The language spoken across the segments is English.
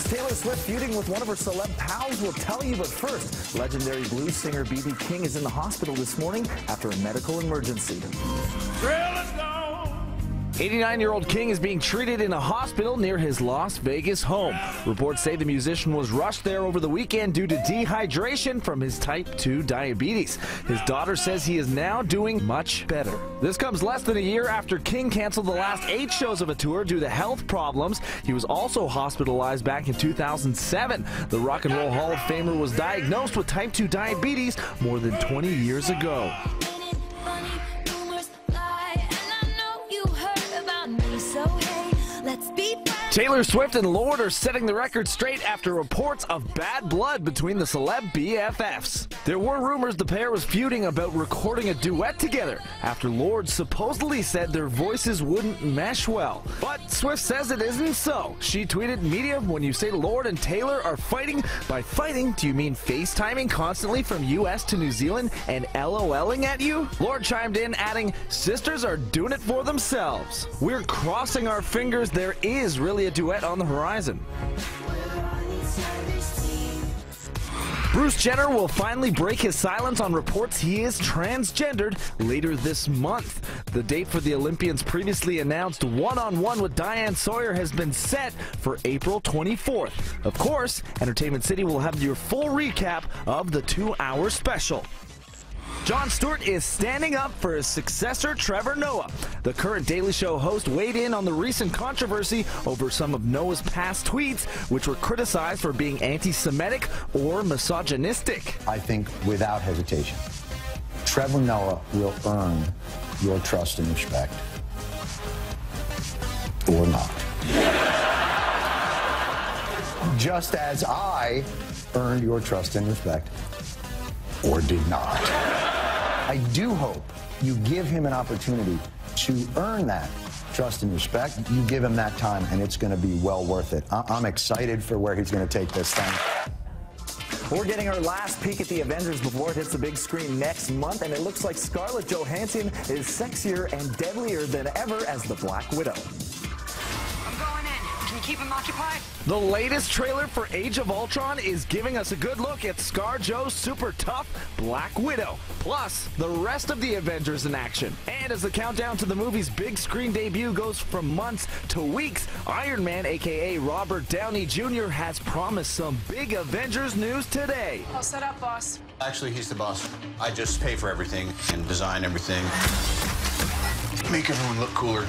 Is Taylor Swift feuding with one of her celeb pals? We'll tell you, but first, legendary blues singer B.B. King is in the hospital this morning after a medical emergency. 89-year-old King is being treated in a hospital near his Las Vegas home. Reports say the musician was rushed there over the weekend due to dehydration from his type 2 diabetes. His daughter says he is now doing much better. This comes less than a year after King canceled the last 8 shows of a tour due to health problems. He was also hospitalized back in 2007. The Rock and Roll Hall of Famer was diagnosed with type 2 diabetes more than 20 years ago. Taylor Swift and Lorde are setting the record straight after reports of bad blood between the celeb BFFs. There were rumors the pair was feuding about recording a duet together after Lorde supposedly said their voices wouldn't mesh well. But Swift says it isn't so. She tweeted, "Media, when you say Lorde and Taylor are fighting, by fighting, do you mean FaceTiming constantly from US to New Zealand and LOLing at you?" Lorde chimed in, adding, "Sisters are doing it for themselves. We're crossing our fingers there is really a duet on the horizon." Bruce Jenner will finally break his silence on reports he is transgendered later this month. The date for the Olympian's previously announced one-on-one with Diane Sawyer has been set for April 24th. Of course, Entertainment City will have your full recap of the 2-hour special. Jon Stewart is standing up for his successor, Trevor Noah. The current Daily Show host weighed in on the recent controversy over some of Noah's past tweets, which were criticized for being anti-Semitic or misogynistic. I think without hesitation, Trevor Noah will earn your trust and respect, or not. Just as I earned your trust and respect, or did not. I do hope you give him an opportunity to earn that trust and respect. You give him that time, and it's going to be well worth it. I'm excited for where he's going to take this thing. We're getting our last peek at the Avengers before it hits the big screen next month, and it looks like Scarlett Johansson is sexier and deadlier than ever as the Black Widow. I'm going in. Can you keep him occupied? The latest trailer for Age of Ultron is giving us a good look at ScarJo's super tough Black Widow, plus the rest of the Avengers in action. And as the countdown to the movie's big screen debut goes from months to weeks, Iron Man, aka Robert Downey Jr., has promised some big Avengers news today. All set up, boss. Actually, he's the boss. I just pay for everything and design everything. Make everyone look cooler.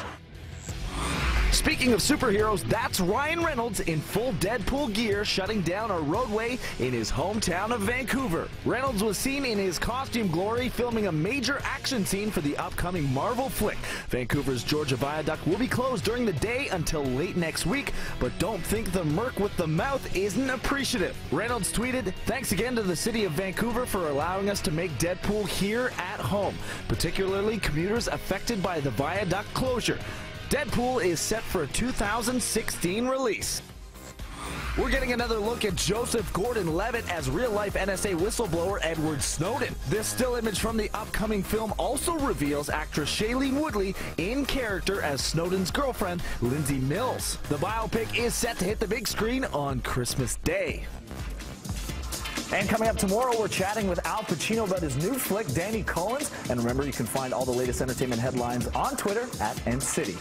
Speaking of superheroes, that's Ryan Reynolds in full Deadpool gear shutting down a roadway in his hometown of Vancouver. Reynolds was seen in his costume glory filming a major action scene for the upcoming Marvel flick. Vancouver's Georgia Viaduct will be closed during the day until late next week, but don't think the merc with the mouth isn't appreciative. Reynolds tweeted, "Thanks again to the city of Vancouver for allowing us to make Deadpool here at home, particularly commuters affected by the viaduct closure. Deadpool is set for a 2016 release." We're getting another look at Joseph Gordon-Levitt as real-life NSA whistleblower Edward Snowden. This still image from the upcoming film also reveals actress Shailene Woodley in character as Snowden's girlfriend, Lindsay Mills. The biopic is set to hit the big screen on Christmas Day. And coming up tomorrow, we're chatting with Al Pacino about his new flick, Danny Collins. And remember, you can find all the latest entertainment headlines on Twitter @NCity.